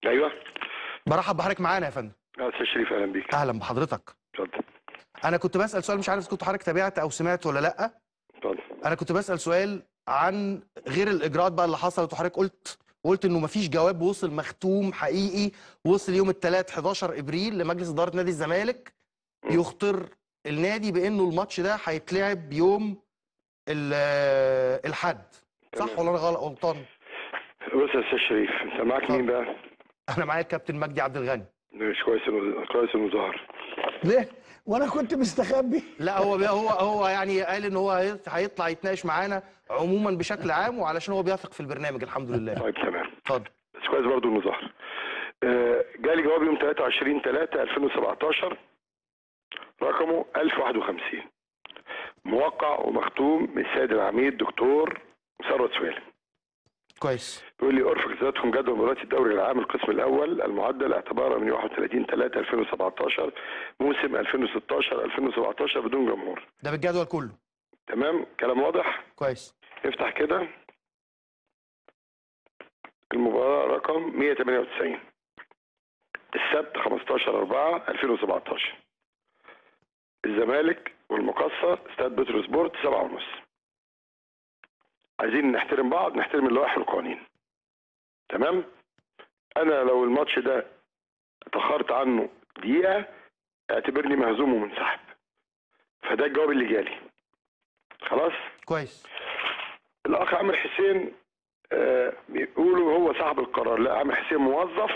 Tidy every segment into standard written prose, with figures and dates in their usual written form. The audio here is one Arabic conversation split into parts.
ايوه. برحب بحضرتك معانا يا فندم. استاذ شريف اهلا بيك. اهلا بحضرتك. اتفضل. انا كنت بسال سؤال، مش عارف اذا كنت حضرتك تابعت او سمعت ولا لا. اتفضل. انا كنت بسال سؤال عن غير الاجراءات بقى اللي حصلت، وحضرتك قلت انه مفيش جواب وصل مختوم حقيقي وصل يوم الثلاث 11 ابريل لمجلس اداره نادي الزمالك يخطر النادي بانه الماتش ده هيتلعب يوم الاحد. صح ولا انا غلطان؟ بص يا استاذ شريف، انت معاك مين بقى؟ انا معايا الكابتن مجدي عبد الغني. مش كويس كويس انه ظهر. ليه؟ وانا كنت مستخبي. لا هو يعني قال ان هو هيطلع يتناقش معانا عموما بشكل عام، وعلشان هو بيثق في البرنامج الحمد لله. طيب تمام. اتفضل. بس كويس برضه انه ظهر. جالي جواب يوم 23/3/2017 رقمه 1051 موقع ومختوم من السيد العميد دكتور ثروت سويلم. كويس. بيقول لي ارفق ذاتكم جدول مباريات الدوري العام القسم الاول المعدل اعتبارا من 31/3/2017 موسم 2016/2017 بدون جمهور. ده بالجدول كله. تمام، كلام واضح. كويس. افتح كده المباراة رقم 198 السبت 15/4/2017 الزمالك والمقصة استاد بتروسبورت 7:30. عايزين نحترم بعض، نحترم اللوائح والقوانين. تمام. انا لو الماتش ده اتاخرت عنه دقيقة اعتبرني مهزوم ومنسحب. فده الجواب اللي جالي. خلاص. كويس. الاخ عامر حسين بيقولوا هو صاحب القرار. لا، عامر حسين موظف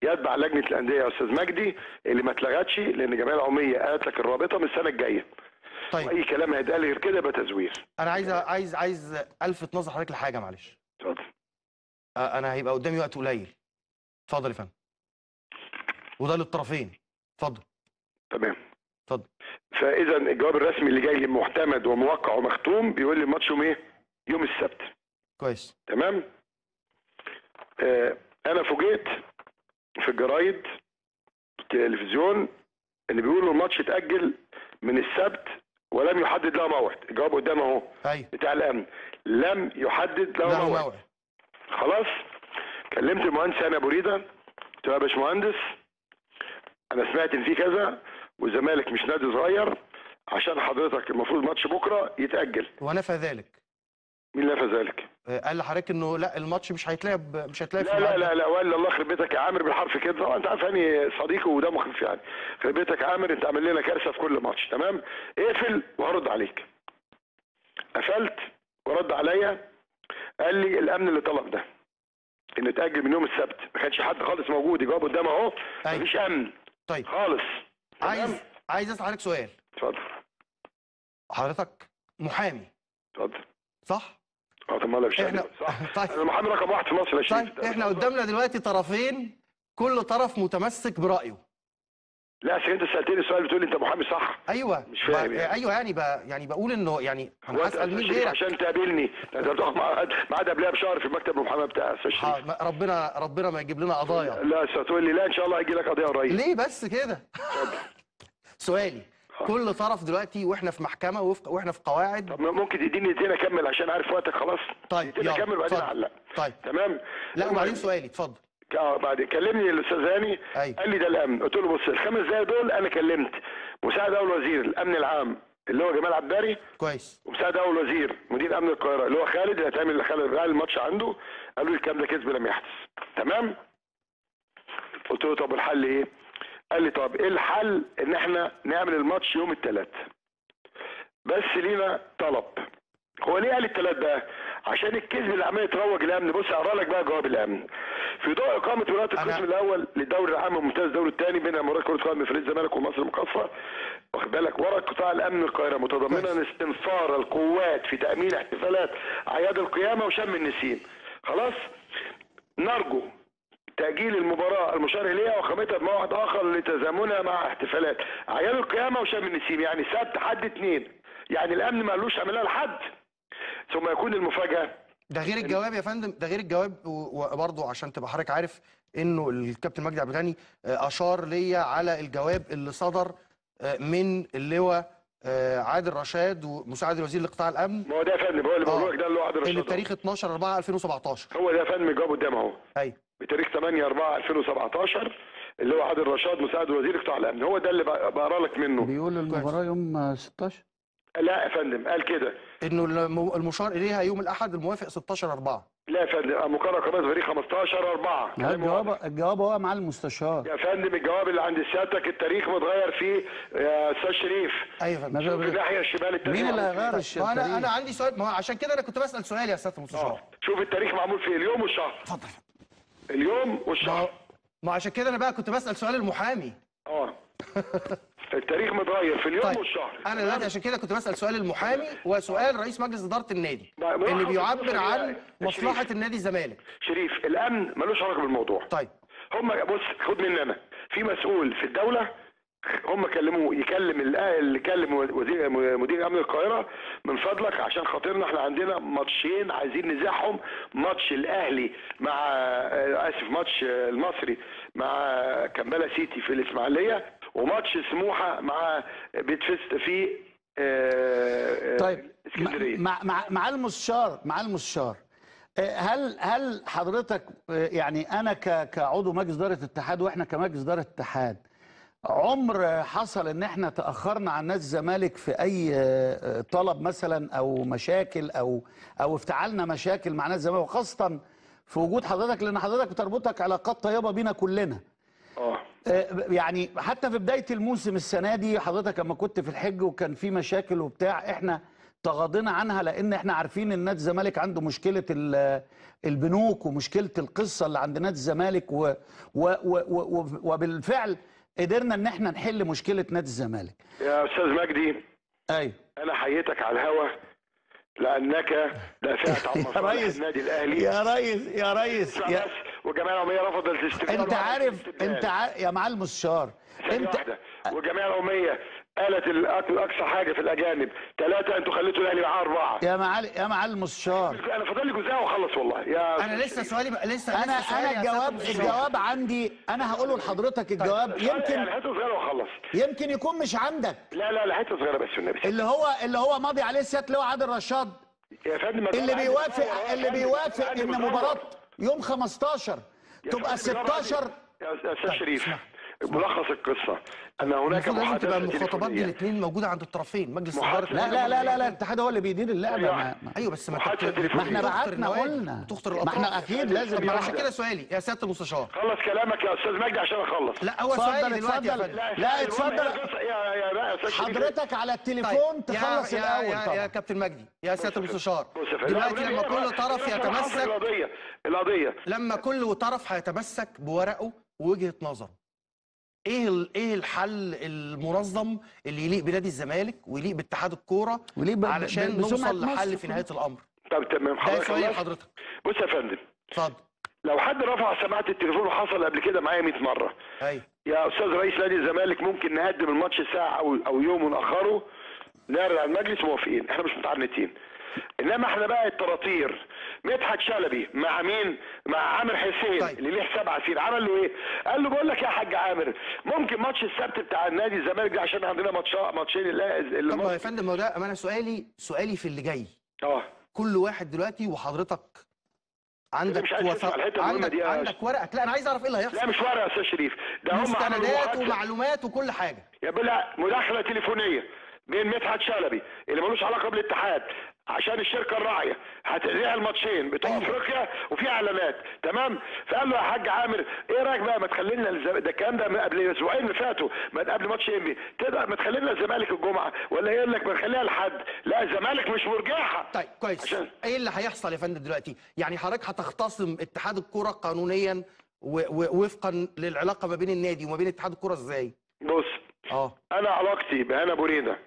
يتبع لجنه الانديه يا استاذ مجدي اللي ما اتلغتش لان الجمعيه العموميه قالت لك الرابطه من السنه الجايه. طيب. واي كلام هيتقال غير كده يبقى تزوير. انا عايز الفت نظر حضرتك لحاجه، معلش. اتفضل. انا هيبقى قدامي وقت قليل. اتفضل يا فندم. وده للطرفين. اتفضل. تمام. اتفضل. فاذا الجواب الرسمي اللي جاي لي معتمد وموقع ومختوم بيقول لي الماتش يوم ايه؟ يوم السبت. كويس. تمام. انا فوجئت في الجرايد التلفزيون ان بيقولوا الماتش اتاجل من السبت ولم يحدد له موعد. الجواب قدامي اهو. ايوه. بتاع الامن لم يحدد له موعد. خلاص. كلمت المهندس هاني ابو ريده قلت له يا باشمهندس انا سمعت ان في كذا والزمالك مش نادي صغير عشان حضرتك المفروض ماتش بكره يتاجل. ونفى ذلك. مين نفى ذلك؟ قال لحضرتك انه لا الماتش مش هيتلعب لا ولا الله يخرب بيتك يا عامر بالحرف كده. طبعا انت عارف هاني صديقي وده مخيف يعني. يخرب بيتك يا عامر انت عامل لنا كارثه في كل ماتش. تمام. اقفل وهرد عليك. قفلت ورد عليا قال لي الامن اللي طلب ده ان اتاجل من يوم السبت. ما كانش حد خالص موجود. الجواب قدامه اهو. مفيش امن. طيب خالص. عايز اسال حضرتك سؤال. اتفضل. حضرتك محامي. اتفضل. صح؟ طب ما احنا صح. طيب. انا محامي رقم 1 في مصر يا شريف. طيب احنا قدامنا دلوقتي طرفين، كل طرف متمسك برايه. لا اصل انت سالتني السؤال بتقول لي انت محامي صح. ايوه مش فاهم يعني. ايوه يعني بقول انه يعني انا هسال مين غيرك عشان تقابلني. انت بتاخد ميعاد قبلها بشهر في المكتب المحاماه بتاع استاذ شريف. ربنا ما يجيب لنا قضايا. لا ستقول لي لا ان شاء الله هيجي لك قضيه قريب. ليه بس كده؟ سؤالي كل طرف دلوقتي واحنا في محكمه واحنا في قواعد. طب ممكن تديني دقيقتين اكمل عشان عارف وقتك خلاص. طيب دقيقتين اكمل وبعدين اعلق. طيب تمام. لا وبعدين سؤالي اتفضل. بعد كلمني الاستاذ هاني. أيوة. قال لي ده الامن. قلت له بص الخمس دقايق دول انا كلمت مساعد اول وزير الامن العام اللي هو جمال عبداري. كويس. ومساعد اول وزير مدير امن القاهره اللي هو خالد اللي هتعمل خالد الماتش عنده. قالوا لي الكلام ده كذب لم يحدث. تمام. قلت له طب الحل ايه؟ قال لي طب ايه الحل؟ ان احنا نعمل الماتش يوم الثلاث. بس لينا طلب. هو ليه قال الثلاث بقى؟ عشان الكذب اللي عمال يتروج الامن. بص اقرا لك بقى جواب الامن. في ضوء اقامه ولايه القسم الاول للدوري العام والممتاز الدوري الثاني بين مباراه كره قدم فريق الزمالك ومصر المقاصه. واخد بالك ورق قطاع الامن القاهره متضمنا استنفار القوات في تامين احتفالات اعياد القيامه وشم النسيم. خلاص. نرجو تأجيل المباراة المشار إليها وإقامتها بموعد آخر لتزامنها مع احتفالات أعياد القيامة وشم النسيم. يعني سبت حد اثنين. يعني الأمن ما قالوش اعملها لحد. ثم يكون المفاجأة. ده غير الجواب يا فندم، ده غير الجواب. وبرضه عشان تبقى حضرتك عارف انه الكابتن مجدي عبد الغني اشار ليا على الجواب اللي صدر من اللواء عادل رشاد ومساعد وزير لقطاع الامن. ما هو ده يا فندم، هو اللي بقول لك، ده اللي هو عادل رشاد. اللي بتاريخ 12/4/2017. هو ده يا فندم، الجواب قدام اهو. ايوه. بتاريخ 8/4/2017 اللي هو عادل رشاد مساعد وزير قطاع الامن، هو ده اللي بقرا لك منه. بيقول المباراه يوم 16. لا يا فندم، قال كده انه المشار اليها يوم الاحد الموافق 16/4. لا يا فندم، مقرر قناه فريق 15/4. الجواب هو مع المستشار يا فندم. الجواب اللي عند سيادتك التاريخ متغير فيه يا استاذ شريف. ايوه يا فندم. شوف الناحيه الشمال التاريخ. مين اللي هيغير التاريخ؟ انا عندي سؤال، ما هو عشان كده انا كنت بسال سؤال يا سياده المستشار. شوف التاريخ معمول فيه اليوم والشهر. اتفضل. اليوم والشهر. ما عشان كده انا بقى كنت بسال سؤال المحامي. التاريخ متغير في اليوم طيب. والشهر. انا دلوقتي عشان كده كنت بسال سؤال المحامي وسؤال رئيس مجلس اداره النادي اللي خد بيعبر عن مصلحه شريف. النادي الزمالك. شريف، الامن ملوش علاقه بالموضوع. طيب. هم بص، خد مني انا، في مسؤول في الدوله هم كلموه، يكلم اللي كلم مدير امن القاهره من فضلك عشان خاطرنا احنا عندنا ماتشين عايزين نزاحهم، ماتش الاهلي مع ماتش المصري مع كمبالا سيتي في الاسماعيليه، وماتش سموحه مع بيتفست في طيب اسكندريه. مع المستشار هل حضرتك يعني انا كعضو مجلس اداره الاتحاد واحنا كمجلس اداره الاتحاد عمر حصل ان احنا تاخرنا عن نادي الزمالك في اي طلب مثلا او مشاكل او افتعلنا مشاكل مع نادي الزمالك، وخاصه في وجود حضرتك لان حضرتك بتربطك علاقات طيبه بينا كلنا. يعني حتى في بدايه الموسم السنه دي حضرتك لما كنت في الحج وكان في مشاكل وبتاع، احنا تغاضينا عنها لان احنا عارفين ان نادي الزمالك عنده مشكله البنوك ومشكله القصه اللي عند نادي الزمالك وبالفعل قدرنا ان احنا نحل مشكله نادي الزمالك. يا استاذ مجدي، ايوه انا حييتك على الهوا لانك دافعت عن مصالح النادي الاهلي. يا ريس وجمعيه العموميه رفضت الاستقلال. انت عارف يا معالي المستشار، والجمعيه العموميه قالت الاقصى حاجه في الاجانب 3، انتوا خليتوا الاهلي معاه 4. يا معالي المستشار، انا فاضل لي جزئيه واخلص والله. انا لسه سؤالي انا الجواب عندي، انا هقوله لحضرتك الجواب. يمكن حته صغيره واخلص، يمكن يكون مش عندك. لا حته صغيره بس والنبي. اللي هو ماضي عليه سياده اللواء عادل رشاد، يا فندم اللي بيوافق ان مباراه يوم 15 تبقى 16. يا استاذ شريف، ملخص القصه ان هناك لازم تبقى المخاطبات دي الاثنين موجوده عند الطرفين، مجلس اداره. لا الاتحاد هو اللي بيدير اللعبه. ايوه بس ما احنا بعتنا قلنا، ما احنا اكيد لازم. عشان كده سؤالي يا سياده المستشار، خلص كلامك يا استاذ مجدي عشان اخلص. لا هو سؤالي دلوقتي يا فندم. لا اتفضل حضرتك على التليفون تخلص الاول. طبعا يا كابتن مجدي يا سياده المستشار، دلوقتي لما كل طرف يتمسك القضيه لما كل طرف هيتمسك بورقه ووجهه نظره، ايه الحل المنظم اللي يليق بنادي الزمالك ويليق باتحاد الكوره علشان نوصل لحل في نهايه الامر؟ طب تمام، ده سؤال لحضرتك. بص يا فندم، اتفضل. لو حد رفع سماعه التليفون وحصل قبل كده معايا 100 مره، ايوه يا استاذ رئيس نادي الزمالك ممكن نقدم الماتش ساعه او يوم ونأخره، نعرض على المجلس موافقين، احنا مش متعنتين. انما احنا بقى الطراطير مدحت شلبي مع مين؟ مع عامر حسين. طيب. اللي ليه حساب عسير، عمل له ايه؟ قال له بقول لك يا حاج عامر، ممكن ماتش السبت بتاع النادي الزمالك ده عشان عندنا ماتشين اللي طب يا فندم، ما ده انا سؤالي في اللي جاي. كل واحد دلوقتي وحضرتك عندك عندك ورقك. لا انا عايز اعرف ايه اللي هيحصل. لا مش ورقه يا استاذ شريف، ده هم مستندات ومعلومات وكل حاجه. يا بلا مداخله تليفونيه بين مدحت شلبي اللي ملوش علاقه بالاتحاد عشان الشركه الراعيه هتذيع الماتشين بتوع افريقيا وفي اعلانات، تمام؟ فقال له يا حاج عامر ايه رايك بقى ما تخلي لنا ده الكلام ده قبل اسبوعين اللي فاتوا، قبل ماتش انبي تقدر ما تخلي لنا الزمالك الجمعه، ولا يقول لك ما نخليها لحد؟ لا الزمالك مش مرجعها. طيب كويس. ايه اللي هيحصل يا فندم دلوقتي؟ يعني حضرتك هتختصم اتحاد الكوره قانونيا ووفقا للعلاقه ما بين النادي وما بين اتحاد الكوره ازاي؟ بص انا علاقتي بهنا بوريده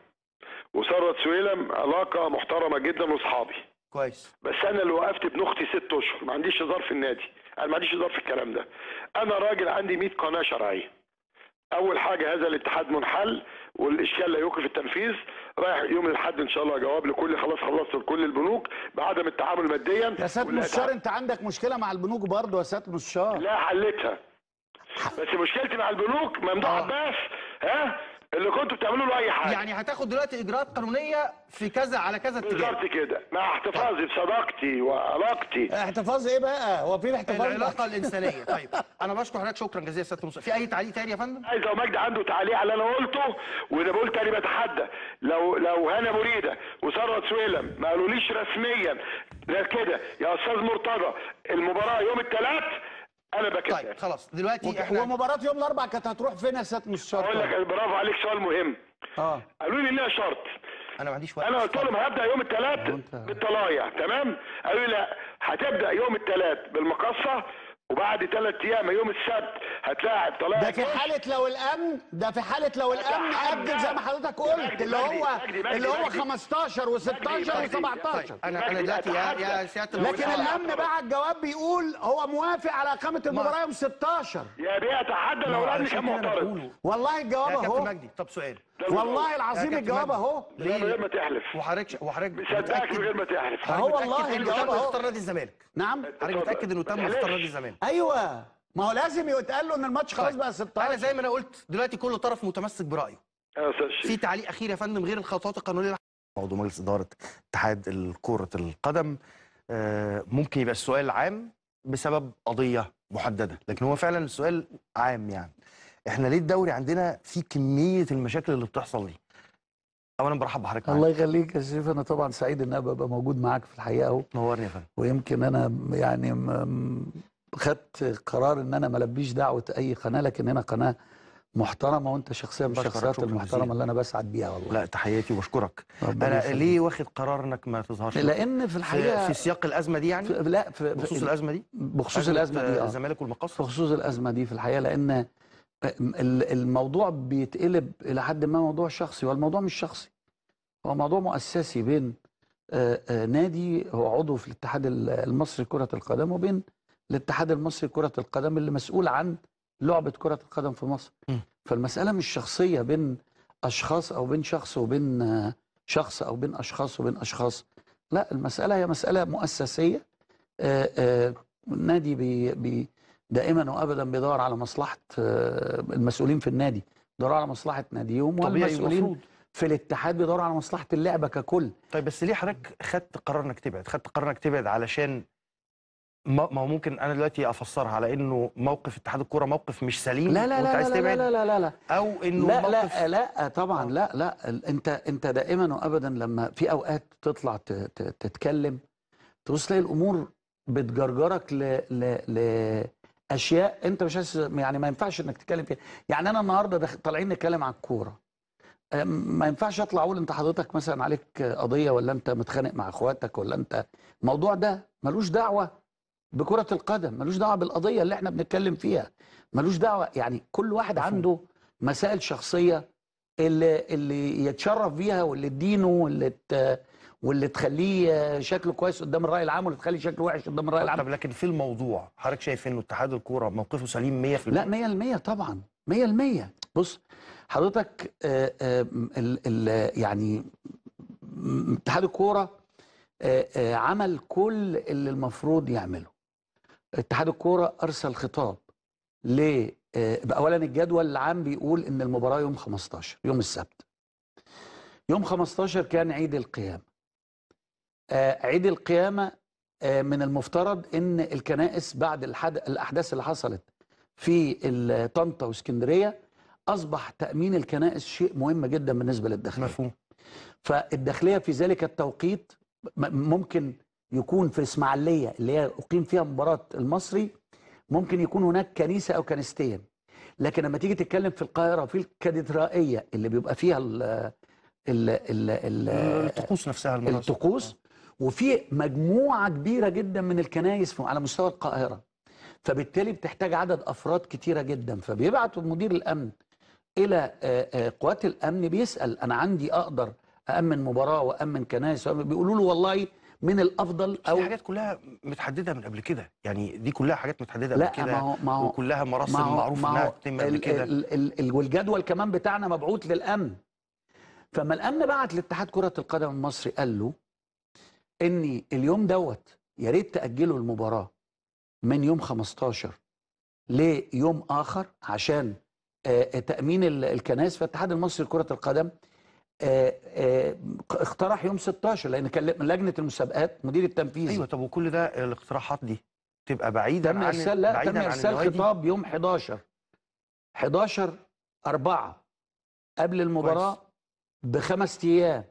وثروت سويلم علاقه محترمه جدا واصحابي. كويس. بس انا اللي وقفت ابن اختي 6 اشهر، ما عنديش هزار في النادي، انا ما عنديش هزار في الكلام ده. انا راجل عندي 100 قناه شرعيه. اول حاجه هذا الاتحاد منحل والاشكال لا يوقف التنفيذ، رايح يوم الاحد ان شاء الله جواب لكل، خلاص خلصت لكل البنوك بعدم التعامل ماديا. يا سياده المستشار انت عندك مشكله مع البنوك برضه يا سياده المستشار؟ لا حلتها، بس مشكلتي مع البنوك ممدوح عباس اللي كنتوا بتعملوا له اي حاجه. يعني هتاخد دلوقتي اجراءات قانونيه في كذا على كذا اتجاه. بالظبط كده، مع احتفاظي بصداقتي وعلاقتي. احتفاظ ايه بقى؟ هو في احتفاظ العلاقه الانسانيه. طيب انا بشكر حضرتك شكرا جزيلا يا سياده المستشار. في اي تعليق تاني يا فندم؟ عايز لو مجدي عنده تعليق على اللي انا قلته، وانا بقول تاني بتحدى، لو هنا مريده وثروت سويلم ما قالوليش رسميا غير كده يا استاذ مرتضى المباراه يوم الثلاث، انا بكذب. طيب خلاص دلوقتي احنا ومباراه يوم الاربعاء كانت هتروح فين يا سياده المستشار؟ اقول لك برافو عليك، سؤال مهم. قالوا لي ليها شرط. انا ما عنديش وقت. انا قلت لهم هبدا يوم الثلاث بالطلايع، تمام؟ قالوا لي لا، هتبدا يوم الثلاث بالمقصه، وبعد 3 ايام يوم السبت هتلاعب طلائع. ده في حالة لو الأمن، ده في حالة لو الأمن أجل زي ما حضرتك قلت، اللي هو 15 و16 و17. انا دلوقتي يا سياده المستشار، لكن الأمن بعت جواب بيقول هو موافق على إقامة المباراة يوم 16 يا بيه اتحدى لو الأمن كان معترض. والله الجواب يا كابتن أهو. مجدي طب سؤال، والله العظيم الجواب أهو. من غير ما تحلف. وحضرتك مصدقك من غير ما تحلف. أهو والله الجواب أهو. اختار نادي الزمالك. نعم حضرتك متاكد انه تم اختيار نادي الزمالك؟ ايوه، ما هو لازم يتقال له ان الماتش خلاص بقى 16. انا زي ما انا قلت دلوقتي كل طرف متمسك برايه. في تعليق اخير يا فندم غير الخطوات القانونيه؟ موضوع مجلس اداره اتحاد كره القدم ممكن يبقى السؤال عام بسبب قضيه محدده، لكن هو فعلا السؤال عام. يعني احنا ليه الدوري عندنا في كميه المشاكل اللي بتحصل دي؟ اولا برحب بحضرتك. الله يخليك يا شريف، انا طبعا سعيد ان انا ببقى موجود معاك في الحقيقه اهو. نورني يا فندم. ويمكن انا يعني خدت قرار ان انا ما البيش دعوه اي قناه، لكن هنا قناه محترمه وانت شخصيه من الشخصيات المحترمه اللي انا بسعد بيها والله. لا تحياتي وبشكرك. انا ليه واخد قرار انك ما تظهرش؟ لان في الحقيقه في سياق الازمه دي يعني بخصوص الازمه دي، بخصوص الازمه دي الزمالك والمقص، بخصوص الازمه دي في الحقيقه، لان الموضوع بيتقلب الى حد ما موضوع شخصي، والموضوع مش شخصي، هو موضوع مؤسسي بين نادي هو عضو في الاتحاد المصري لكرة القدم وبين الاتحاد المصري لكرة القدم اللي مسؤول عن لعبة كرة القدم في مصر. فالمسألة مش شخصية بين أشخاص أو بين شخص وبين شخص أو بين أشخاص وبين أشخاص، لا، المسألة هي مسألة مؤسسية. النادي دائما وأبدا بيدور على مصلحة المسؤولين في النادي، بيدوروا على مصلحة ناديهم، والمسؤولين في الاتحاد بيدوروا على مصلحه اللعبه ككل. طيب بس ليه حضرتك خدت قرار انك تبعد؟ خدت قرار انك تبعد علشان ما هو ممكن انا دلوقتي افسرها على انه موقف اتحاد الكوره موقف مش سليم لا لا لا عايز تبعد؟ لا لا لا لا او انه لا موقف لا لا طبعا لا لا انت دائما وابدا لما في اوقات تطلع تتكلم تبص تلاقي الامور بتجرجرك لاشياء انت مش يعني ما ينفعش انك تتكلم فيها. يعني انا النهارده طالعين نتكلم عن الكوره، ما ينفعش اطلع اقول انت حضرتك مثلا عليك قضيه، ولا انت متخانق مع اخواتك، ولا انت الموضوع ده ملوش دعوه بكره القدم، ملوش دعوه بالقضيه اللي احنا بنتكلم فيها، ملوش دعوه. يعني كل واحد عنده مسائل شخصيه اللي يتشرف بيها، واللي تدينه، واللي تخليه شكله كويس قدام الراي العام، واللي تخليه شكله وحش قدام الراي العام. طب لكن في الموضوع حضرتك شايف انه اتحاد الكوره موقفه سليم 100%؟ لا 100% طبعا 100%. بص حضرتك يعني اتحاد الكوره عمل كل اللي المفروض يعمله. اتحاد الكوره ارسل خطاب اولا الجدول العام بيقول ان المباراه يوم 15 يوم السبت. يوم 15 كان عيد القيامه. عيد القيامه من المفترض ان الكنائس بعد الاحداث اللي حصلت في طنطا واسكندريه اصبح تامين الكنائس شيء مهم جدا بالنسبه للداخليه. مفهوم. فالداخليه في ذلك التوقيت ممكن يكون في اسماعيليه اللي هي اقيم فيها مباراه المصري، ممكن يكون هناك كنيسه او كنيستين، لكن لما تيجي تتكلم في القاهره في الكاتدرائيه اللي بيبقى فيها الطقوس نفسها، الطقوس، وفي مجموعه كبيره جدا من الكنائس على مستوى القاهره، فبالتالي بتحتاج عدد افراد كتيره جدا. فبيبعتوا مدير الامن الى قوات الامن بيسال انا عندي اقدر أأمن مباراة وأمن كنائس، بيقولوا له والله من الأفضل. أو دي حاجات كلها متحددة من قبل كده، يعني دي كلها حاجات متحددة قبل كده، وكلها مراسم معروف إنها تتم قبل كده، والجدول كمان بتاعنا مبعوث للأمن. فما الأمن بعت لاتحاد كرة القدم المصري قال له إن اليوم دوت يا ريت تأجلوا المباراة من يوم 15 ليوم آخر عشان تامين الكنائس، فالاتحاد المصري لكره القدم اقترح يوم 16 لان كان لجنه المسابقات مدير التنفيذي. ايوه، طب وكل ده الاقتراحات دي تبقى بعيدا تم عن ارسال لا بعيدا تم عن ارسال النوادي؟ خطاب يوم 11/4 قبل المباراه ب5 ايام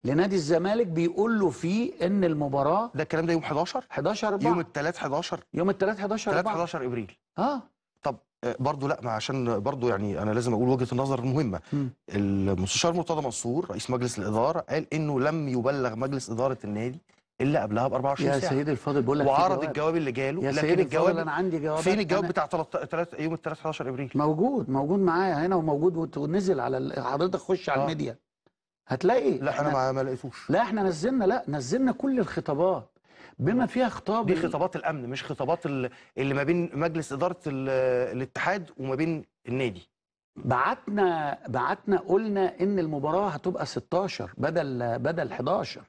لنادي الزمالك، بيقول له فيه ان المباراه ده الكلام ده يوم 11 11/4 يوم الثلاث 11 يوم الثلاث 11/4 11 ابريل. اه طب برضو لا، ما عشان برضو يعني انا لازم اقول وجهة النظر المهمة. المستشار مرتضى منصور رئيس مجلس الإدارة قال انه لم يبلغ مجلس إدارة النادي الا قبلها ب 24 يا ساعة. سيدي الفاضل بقول لك في وعرض جواب. الجواب اللي جاله، يا لكن سيدي الجواب الفاضل انا عندي جوابات. فين الجواب أنا بتاع يوم الثلاث 11 ابريل؟ موجود معايا هنا وموجود ونزل على حضرتك خش على الميديا هتلاقي. لا انا ما لقيتوش. لا احنا نزلنا كل الخطابات بما فيها خطاب دي خطابات الامن، مش خطابات اللي ما بين مجلس اداره الاتحاد وما بين النادي. بعتنا قلنا ان المباراه هتبقى 16 بدل 11.